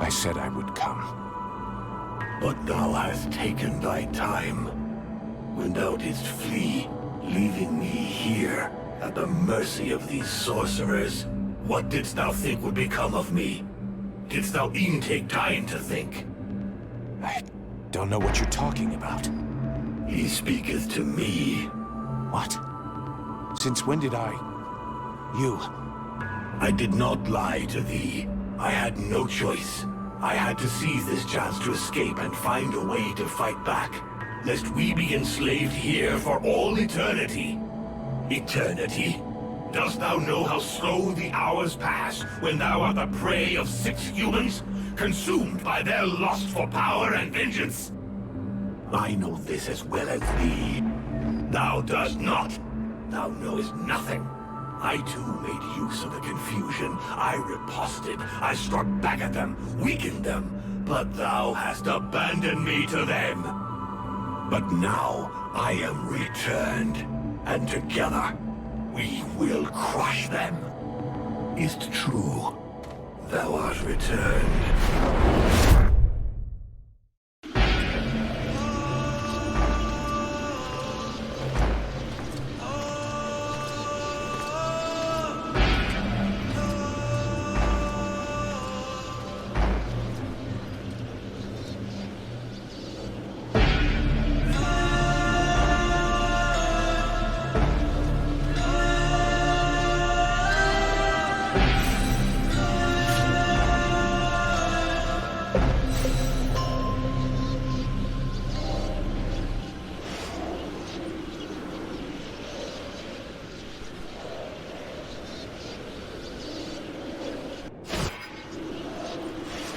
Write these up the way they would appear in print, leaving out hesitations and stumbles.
I said I would come. But thou hast taken thy time. When thou didst flee, leaving me here, at the mercy of these sorcerers, what didst thou think would become of me? Didst thou e'en take time to think? I don't know what you're talking about. He speaketh to me. What? Since when did I... You... I did not lie to thee. I had no choice. I had to seize this chance to escape and find a way to fight back, lest we be enslaved here for all eternity. Eternity? Dost thou know how slow the hours pass when thou art the prey of 6 humans, consumed by their lust for power and vengeance? I know this as well as thee. Thou dost not. Thou knowest nothing. I too made use of the confusion. I riposted. I struck back at them, weakened them. But thou hast abandoned me to them. But now I am returned, and together we will crush them. Is't true? Thou art returned.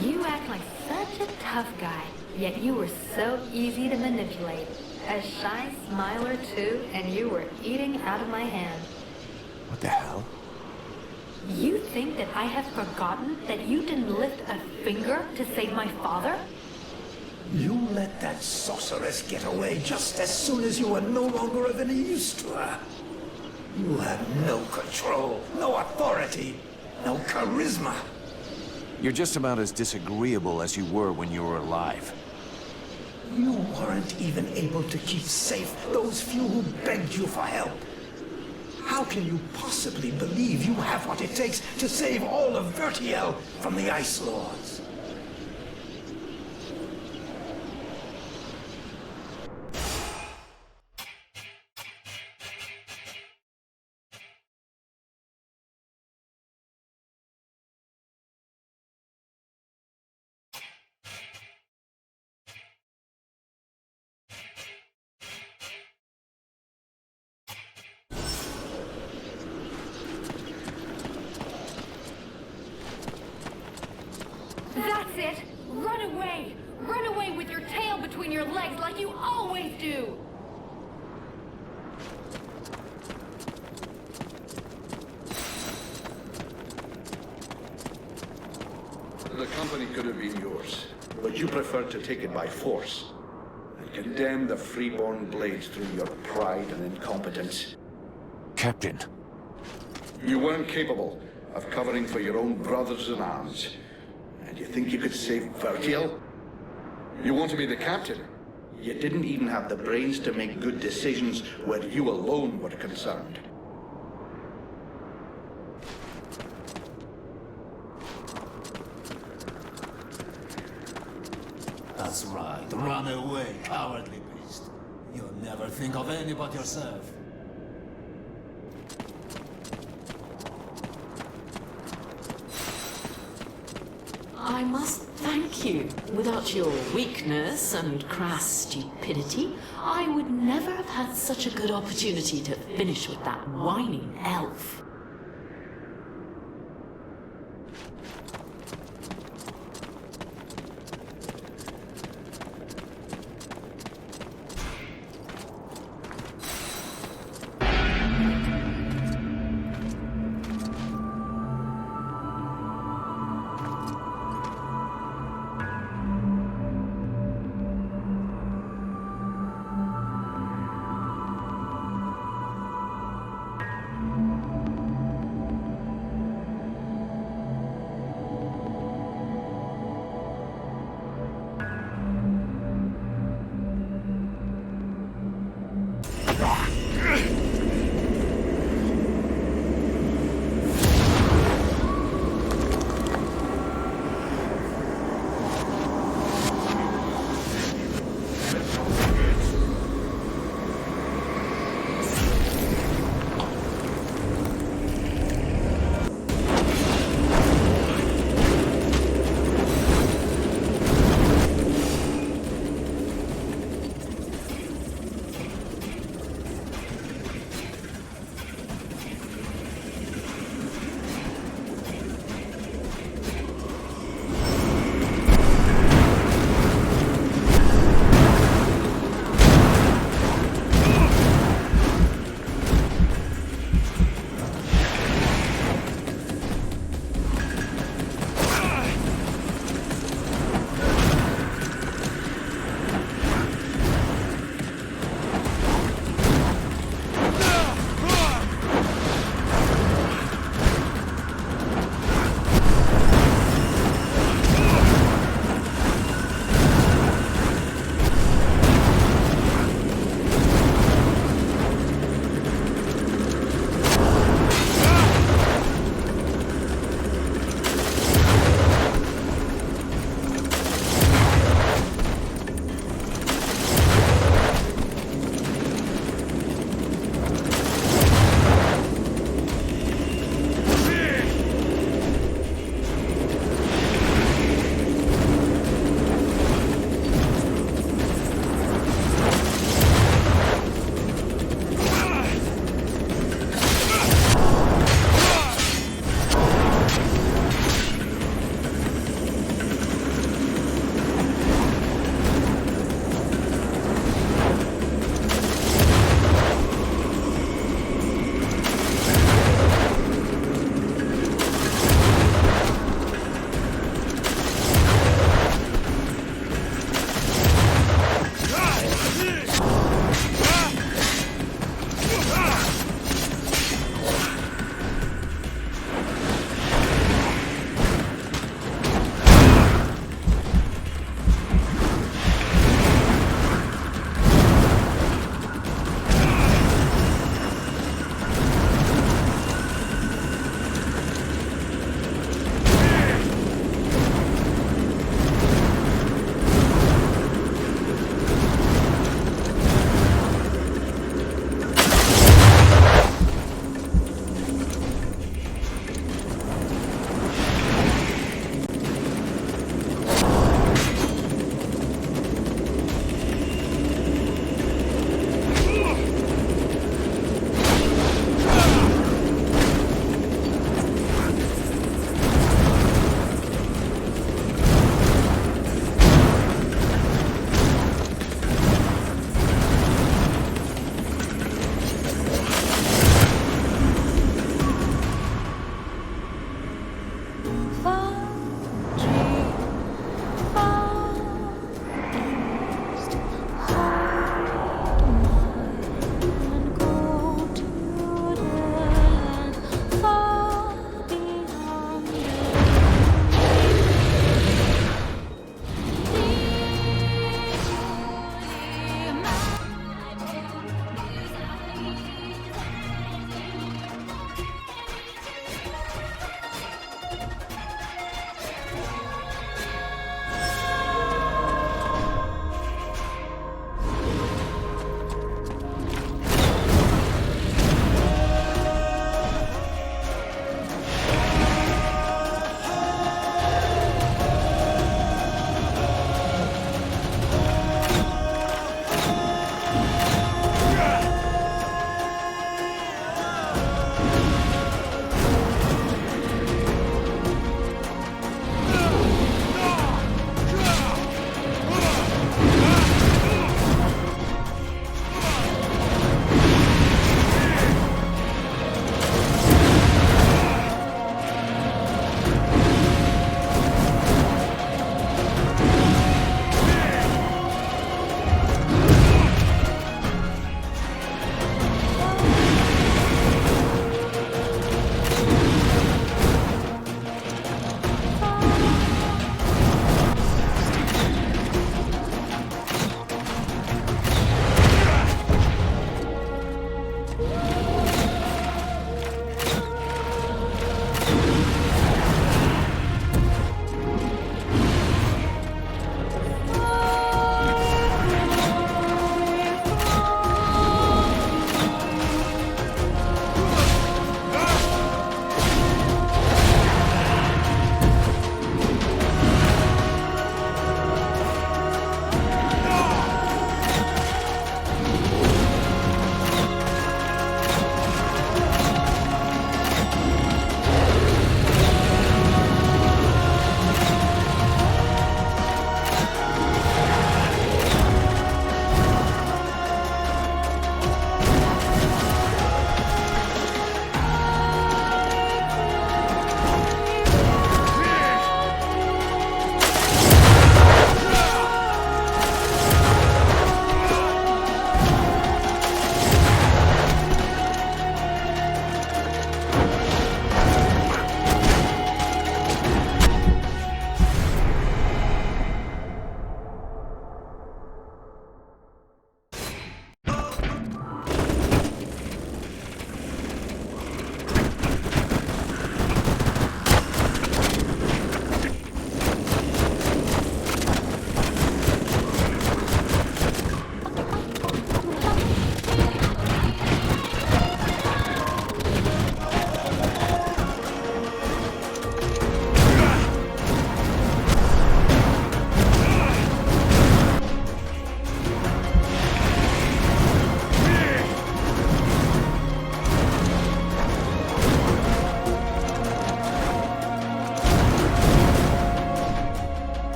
You act like such a tough guy, yet you were so easy to manipulate. A shy smiler too, and you were eating out of my hand. What the hell? You think that I have forgotten that you didn't lift a finger to save my father? You let that sorceress get away just as soon as you were no longer of any use to her. You have no control, no authority, no charisma. You're just about as disagreeable as you were when you were alive. You weren't even able to keep safe those few who begged you for help. How can you possibly believe you have what it takes to save all of Vertiel from the Ice Lords? That's it! Run away! Run away with your tail between your legs like you always do! The company could have been yours, but you preferred to take it by force and condemn the freeborn blades through your pride and incompetence. Captain. You weren't capable of covering for your own brothers in arms. And you think you could save Vertiel? You want to be the captain? You didn't even have the brains to make good decisions where you alone were concerned. That's right. Run away, cowardly beast. You'll never think of any but yourself. I must thank you. Without your weakness and crass stupidity, I would never have had such a good opportunity to finish with that whining elf.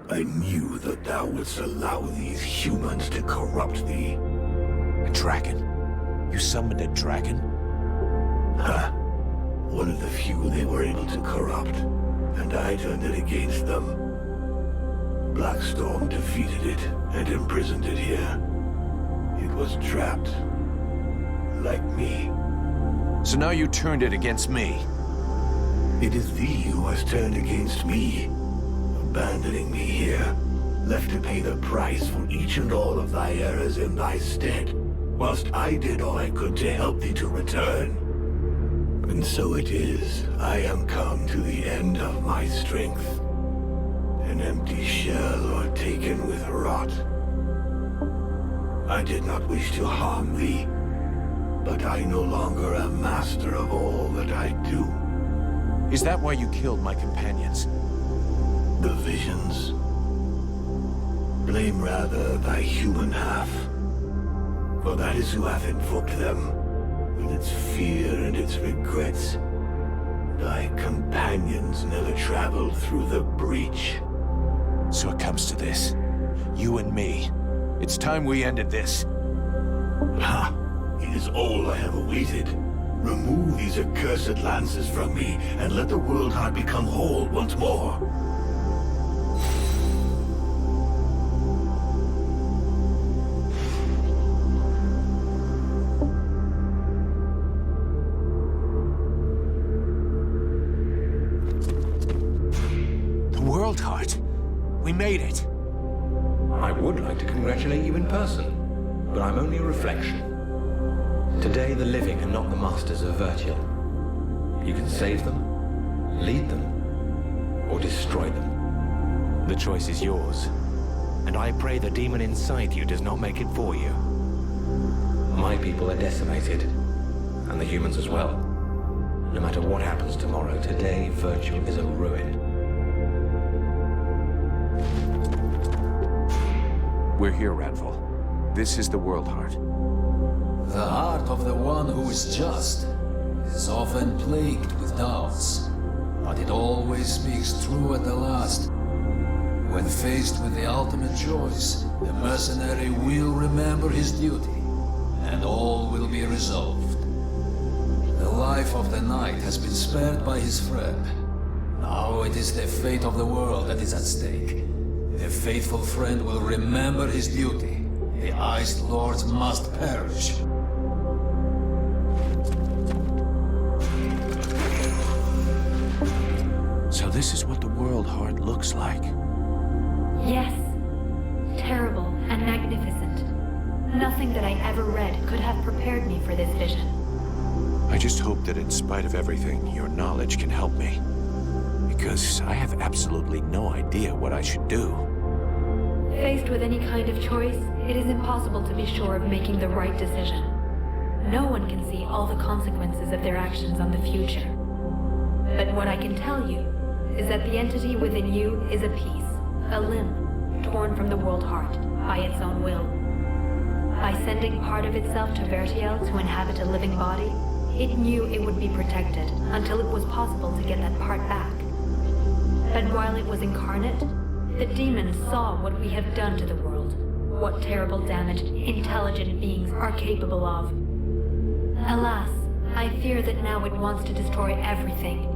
I knew that thou wouldst allow these humans to corrupt thee. A dragon? You summoned a dragon? Huh. One of the few they were able to corrupt, and I turned it against them. Blackstorm defeated it and imprisoned it here. It was trapped. Like me. So now you turned it against me. It is thee who has turned against me, abandoning me here, left to pay the price for each and all of thy errors in thy stead, whilst I did all I could to help thee to return. And so it is, I am come to the end of my strength, an empty shell or taken with rot. I did not wish to harm thee, but I no longer am master of all that I do. Is that why you killed my companions? The visions. Blame rather thy human half, for that is who hath invoked them, with its fear and its regrets. Thy companions never traveled through the breach. So it comes to this. You and me. It's time we ended this. Ha! It is all I have awaited. Remove these accursed lances from me, and let the world heart become whole once more. The World Heart. We made it. I would like to congratulate you in person, but I'm only a reflection. Today the living are not the masters of Virtual. You can save them, lead them, or destroy them. The choice is yours, and I pray the demon inside you does not make it for you. My people are decimated, and the humans as well. No matter what happens tomorrow, today Virtual is a ruin. We're here, Radful. This is the World Heart. The heart of the one who is just is often plagued with doubts, but it always speaks true at the last. When faced with the ultimate choice, the mercenary will remember his duty, and all will be resolved. The life of the knight has been spared by his friend. Now it is the fate of the world that is at stake. The faithful friend will remember his duty. The Iced Lords must perish. So this is what the World Heart looks like. Yes. Terrible and magnificent. Nothing that I ever read could have prepared me for this vision. I just hope that in spite of everything, your knowledge can help me. Because I have absolutely no idea what I should do. Faced with any kind of choice, it is impossible to be sure of making the right decision. No one can see all the consequences of their actions on the future. But what I can tell you is that the entity within you is a piece, a limb, torn from the World Heart by its own will. By sending part of itself to Vertiel to inhabit a living body, it knew it would be protected until it was possible to get that part back. But while it was incarnate, the demons saw what we have done to the world, what terrible damage intelligent beings are capable of. Alas, I fear that now it wants to destroy everything,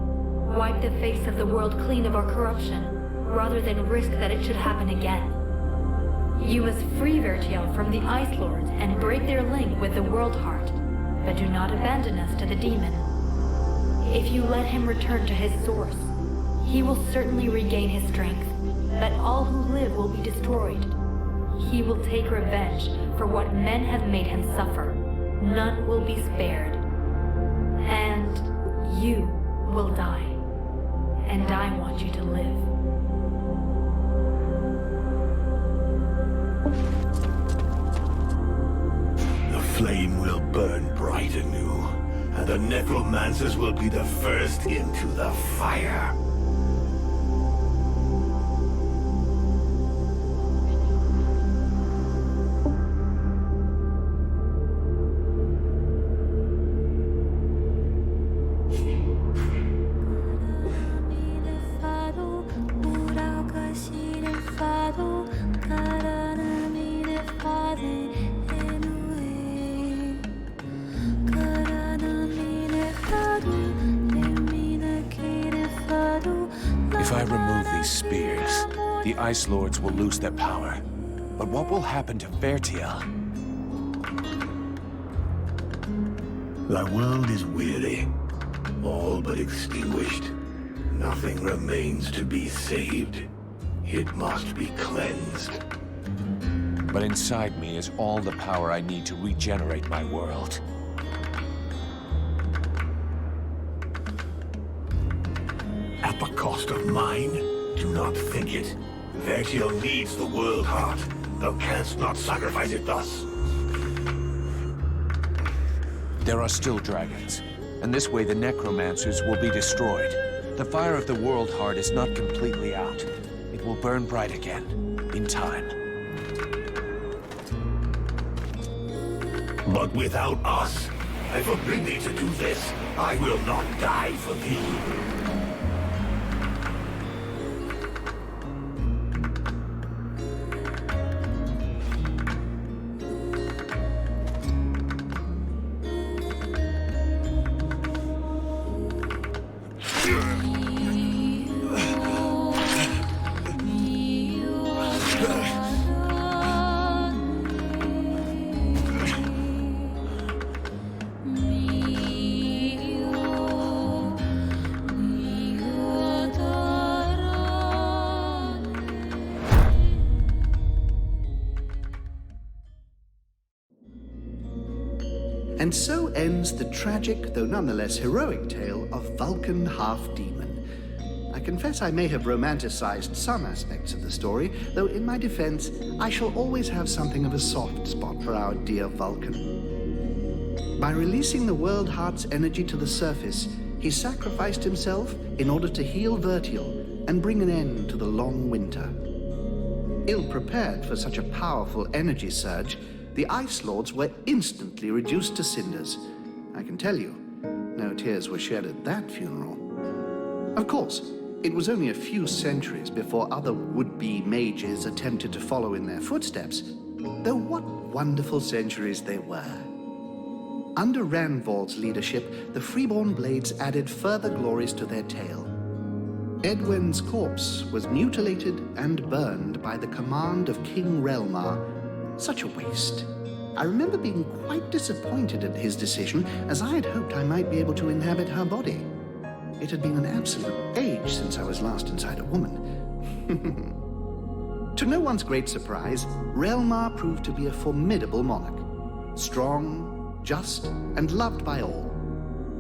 wipe the face of the world clean of our corruption, rather than risk that it should happen again. You must free Vertiel from the Ice Lords and break their link with the World Heart, but do not abandon us to the demon. If you let him return to his source, he will certainly regain his strength, but all who live will be destroyed. He will take revenge for what men have made him suffer. None will be spared. And you will die. And I want you to live. The flame will burn bright anew, and the necromancers will be the first into the fire. Faro, pura casi del faro. these spears, the Ice Lords will lose their power. But what will happen to Vertiel? The world is weary, all but extinguished. Nothing remains to be saved. It must be cleansed. But inside me is all the power I need to regenerate my world. At the cost of mine? Do not think it. Vertiel needs the world heart. Thou canst not sacrifice it thus. There are still dragons, and this way the necromancers will be destroyed. The fire of the world heart is not completely out. It will burn bright again, in time. But without us, I forbid thee to do this. I will not die for thee. And so ends the tragic, though nonetheless heroic tale of Vulcan Half-Demon. I confess I may have romanticized some aspects of the story, though in my defense, I shall always have something of a soft spot for our dear Vulcan. By releasing the World Heart's energy to the surface, he sacrificed himself in order to heal Vertiel and bring an end to the long winter. Ill-prepared for such a powerful energy surge, the Ice Lords were instantly reduced to cinders. I can tell you, no tears were shed at that funeral. Of course, it was only a few centuries before other would-be mages attempted to follow in their footsteps, though what wonderful centuries they were. Under Ranvald's leadership, the Freeborn Blades added further glories to their tale. Edwin's corpse was mutilated and burned by the command of King Relmar. Such a waste. I remember being quite disappointed at his decision, as I had hoped I might be able to inhabit her body. It had been an absolute age since I was last inside a woman. To no one's great surprise, Relmar proved to be a formidable monarch. Strong, just, and loved by all.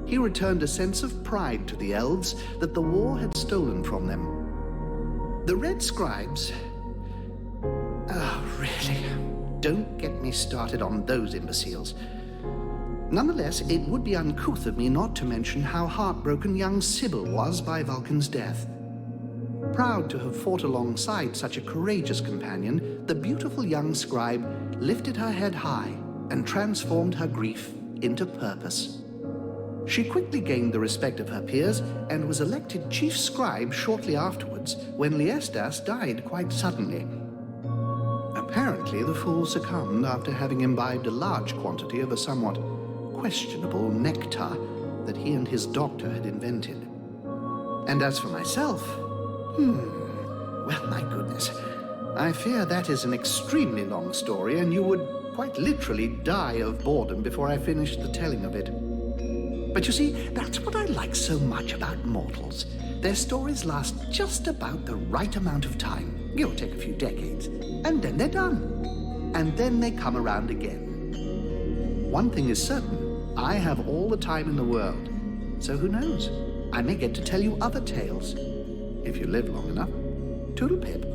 He returned a sense of pride to the elves that the war had stolen from them. The Red Scribes... really... Don't get me started on those imbeciles. Nonetheless, it would be uncouth of me not to mention how heartbroken young Sybil was by Vulcan's death. Proud to have fought alongside such a courageous companion, the beautiful young scribe lifted her head high and transformed her grief into purpose. She quickly gained the respect of her peers and was elected chief scribe shortly afterwards when Liestas died quite suddenly. Apparently, the fool succumbed after having imbibed a large quantity of a somewhat questionable nectar that he and his doctor had invented. And as for myself, well, my goodness, I fear that is an extremely long story, and you would quite literally die of boredom before I finished the telling of it. But you see, that's what I like so much about mortals. Their stories last just about the right amount of time. Give or take a few decades. And then they're done. And then they come around again. One thing is certain. I have all the time in the world. So who knows? I may get to tell you other tales. If you live long enough. Toodle-pip.